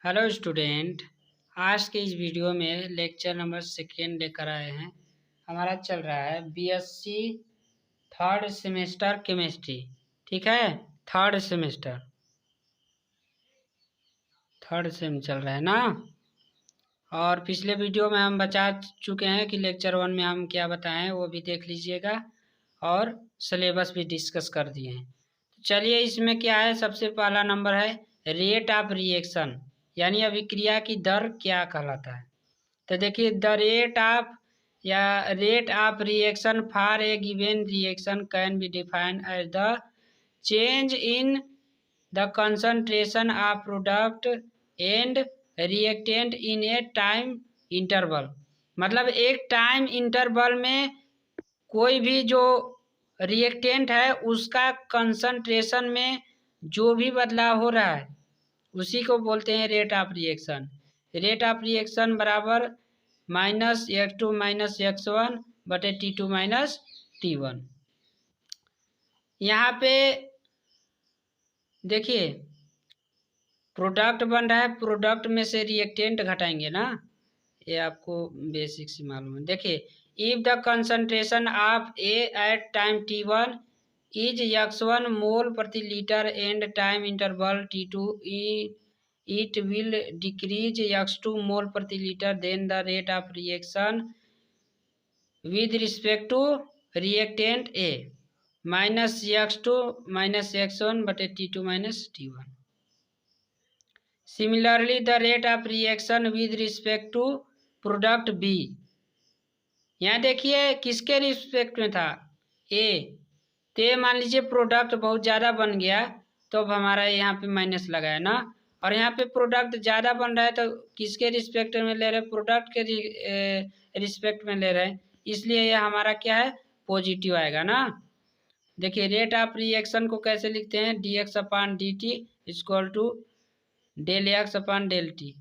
Hello student. आज के इस वीडियो में लेक्चर नंबर 2 लेकर आए हैं। हमारा चल रहा है बीएससी थर्ड सेमेस्टर केमिस्ट्री। ठीक है, थर्ड सेम चल रहा है ना। और पिछले वीडियो में हम बता चुके हैं कि लेक्चर 1 में हम क्या बताएं, वो भी देख लीजिएगा और सिलेबस भी डिस्कस कर दिए हैं। तो चलिए, इसमें क्या है, सबसे पहला नंबर है रेट ऑफ रिएक्शन, यानी अभिक्रिया की दर क्या कहलाता है। तो देखिए, the rate of reaction for a given reaction can be defined as the change in the concentration of product and reactant in a time interval. मतलब एक टाइम इंटरवल में कोई भी जो रिएक्टेंट है उसका कंसंट्रेशन में जो भी बदलाव हो रहा है उसी को बोलते हैं rate of reaction. Rate of reaction बराबर -x2 - x1 बटे T2 - T1। यहाँ पे देखिए, प्रोडक्ट बन रहा है, प्रोडक्ट में से रिएक्टेंट घटाएंगे ना, ये आपको बेसिक से मालूम है। देखिए, if the concentration of A at time T1 is x1 mole प्रति litre and time interval T2 it will decrease x2 mole प्रति लीटर, then the rate of reaction with respect to reactant A minus x2 minus x1 बटे T2 minus T1। Similarly, the rate of reaction with respect to product B, यहाँ देखिए किसके respect में था, A। तो मान लीजिए प्रोडक्ट बहुत ज़्यादा बन गया तो अब हमारा यहाँ पे माइनस लगा है ना, और यहाँ पे प्रोडक्ट ज़्यादा बन रहा है तो किसके रिस्पेक्ट में ले रहे हैं, प्रोडक्ट के रिस्पेक्ट में ले रहे हैं, इसलिए यह हमारा क्या है, पॉजिटिव आएगा ना। देखिए, रेट ऑफ रिएक्शन को कैसे लिखते हैं, dx/dt equal to del x upon del t.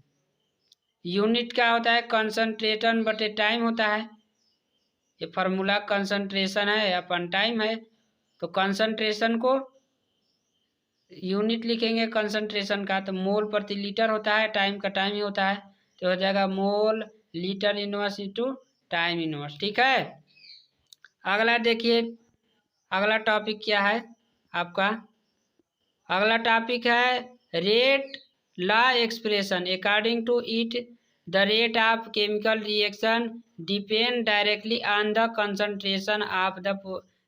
Unit क्या होता है, कंसंट्रेशन बटे टाइम होता है। ये फार्मूला कंसंट्रेशन है अपन टाइम है, तो कंसंट्रेशन को यूनिट लिखेंगे कंसंट्रेशन का, तो मोल प्रति लीटर होता है, टाइम का टाइम ही होता है, तो हो जाएगा mole litre inverse into time inverse. ठीक है, अगला देखिए, अगला टॉपिक क्या है आपका, अगला टॉपिक है rate law expression. According to it the rate of chemical reaction depend directly on the concentration of the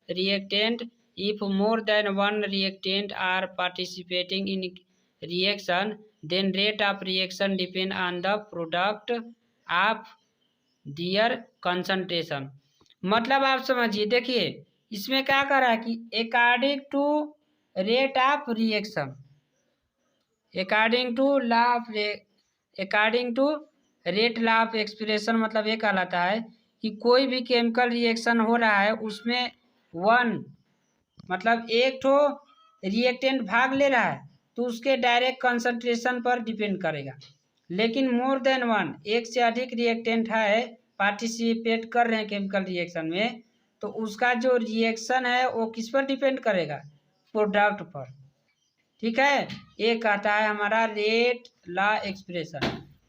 reactant. If more than one reactant are participating in reaction, then rate of reaction depend on the product of their concentration। मतलब आप समझिए, देखिए इसमें क्या कर रहा है कि according to rate of reaction, according to rate law of expression, मतलब ये कहलाता है कि कोई भी केमिकल रिएक्शन हो रहा है उसमें वन, मतलब एक ठो रिएक्टेंट भाग ले रहा है तो उसके डायरेक्ट कंसंट्रेशन पर डिपेंड करेगा। लेकिन मोर देन वन, एक से अधिक रिएक्टेंट है पार्टिसिपेट कर रहे हैं केमिकल रिएक्शन में, तो उसका जो रिएक्शन है वो किस पर डिपेंड करेगा, प्रोडक्ट पर। ठीक है, ये कहता है हमारा रेट लॉ एक्सप्रेशन।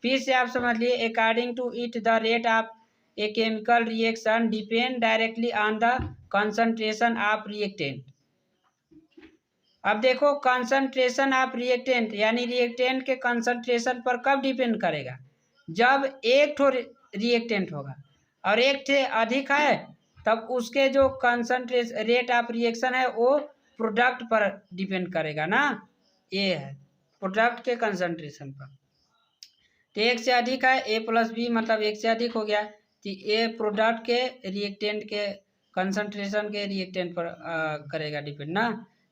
फिर से आप समझ लिए, according to it the rate of a chemical reaction depend directly on the concentration of reactant. अब देखो, कंसंट्रेशन ऑफ रिएक्टेंट यानी रिएक्टेंट के कंसंट्रेशन पर कब डिपेंड करेगा, जब एक ठो रिएक्टेंट होगा और एक से अधिक है तब उसके जो कंसंट्रेशन रेट ऑफ रिएक्शन है वो प्रोडक्ट पर डिपेंड करेगा ना, ये है प्रोडक्ट के कंसंट्रेशन पर। तो एक से अधिक है A + B, मतलब एक से अधिक हो गया, तो ये प्रोडक्ट के रिएक्टेंट के कंसंट्रेशन के रिएक्टेंट पर करेगा डिपेंड ना।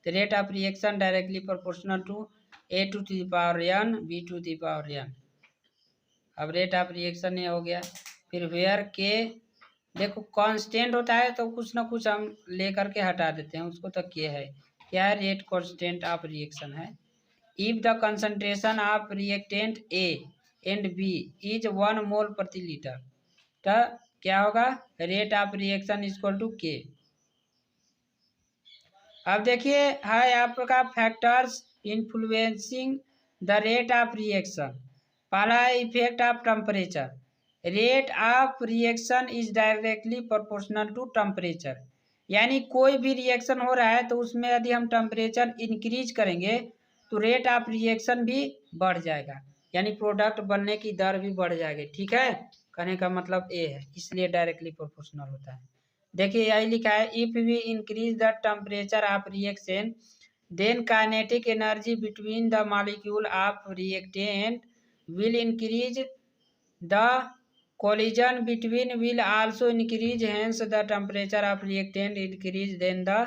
तो rate of reaction directly proportional to A⁴n B⁴n। अब रेट ऑफ रिएक्शन ये हो गया। फिर वेयर के, देखो कांस्टेंट होता है तो कुछ ना कुछ हम लेकर के हटा देते हैं उसको, तो के है क्या है, रेट कांस्टेंट ऑफ रिएक्शन है। If the concentration of reactant A and B is 1 mole प्रति लीटर, तो क्या होगा, rate of reaction equal to K. अब देखिए है आपका factors influencing the rate of reaction. पहला है effect of temperature. Rate of reaction is directly proportional to temperature. यानी कोई भी रिएक्शन हो रहा है तो उसमें यदि हम टेम्परेचर इंक्रीज करेंगे तो रेट ऑफ रिएक्शन भी बढ़ जाएगा, यानी प्रोडक्ट बनने की दर भी बढ़ जाएगी। ठीक है, कहने का मतलब ये है, इसलिए डायरेक्टली प्रोपोर्शनल होता है। देखिए यही लिखा है, if we increase the temperature of reaction then kinetic energy between the molecule of reactant will increase, the collision between will also increase, hence the temperature of reactant increase, then the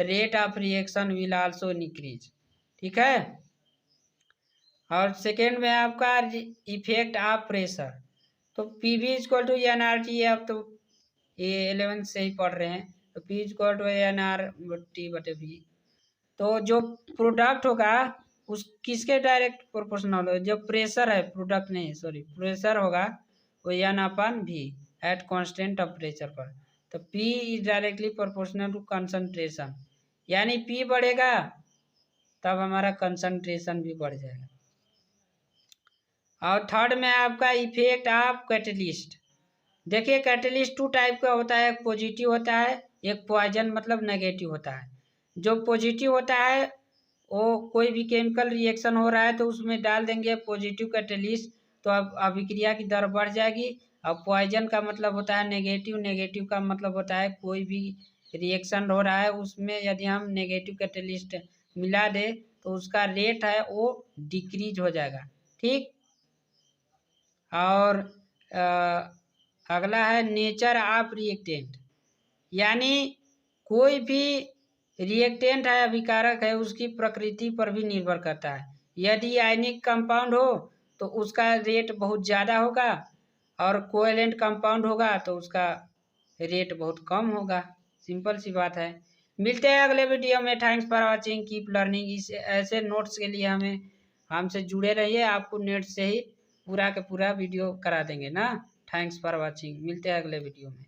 rate of reaction will also increase। ठीक है। और second में आपका effect of pressure, तो P V equal to n R T, आप तो ये 11th से ही पढ़ रहे हैं, तो P equal to n R T बटे वी। तो जो प्रोडक्ट होगा उस किसके डायरेक्ट प्रोपोर्शनल हो, जो प्रेशर है, प्रोडक्ट नहीं सॉरी प्रेशर होगा वो एन अपन भी एट कांस्टेंट टेम्परेचर पर। तो P is directly proportional to concentration, यानी पी बढ़ेगा तब हमारा कंसंट्रेशन भी बढ़ जाएगा। और थर्ड में आपका इफेक्ट ऑफ कैटलिस्ट। देखिए कैटलिस्ट टू टाइप का होता है, एक पॉजिटिव होता है, एक पॉइजन मतलब नेगेटिव होता है। जो पॉजिटिव होता है वो कोई भी केमिकल रिएक्शन हो रहा है तो उसमें डाल देंगे पॉजिटिव कैटलिस्ट, तो अब अभिक्रिया की दर बढ़ जाएगी। अब पॉइजन का मतलब होता है नेगेटिव, नेगेटिव का मतलब होता है कोई भी रिएक्शन हो रहा है उसमें यदि हम नेगेटिव कैटलिस्ट मिला दे तो उसका रेट है वो डिक्रीज हो जाएगा। ठीक। और अगला है नेचर ऑफ रिएक्टेंट, यानी कोई भी रिएक्टेंट है, अभिकारक है, उसकी प्रकृति पर भी निर्भर करता है। यदि आयनिक कंपाउंड हो तो उसका रेट बहुत ज़्यादा होगा, और कोवेलेंट कंपाउंड होगा तो उसका रेट बहुत कम होगा। सिंपल सी बात है। मिलते हैं अगले वीडियो में। Thanks for watching, keep learning. इस ऐसे नोट्स के लिए हमसे जुड़े रहिए, आपको नेट से ही पूरा का पूरा वीडियो करा देंगे ना। थैंक्स फॉर वाचिंग, मिलते हैं अगले वीडियो में।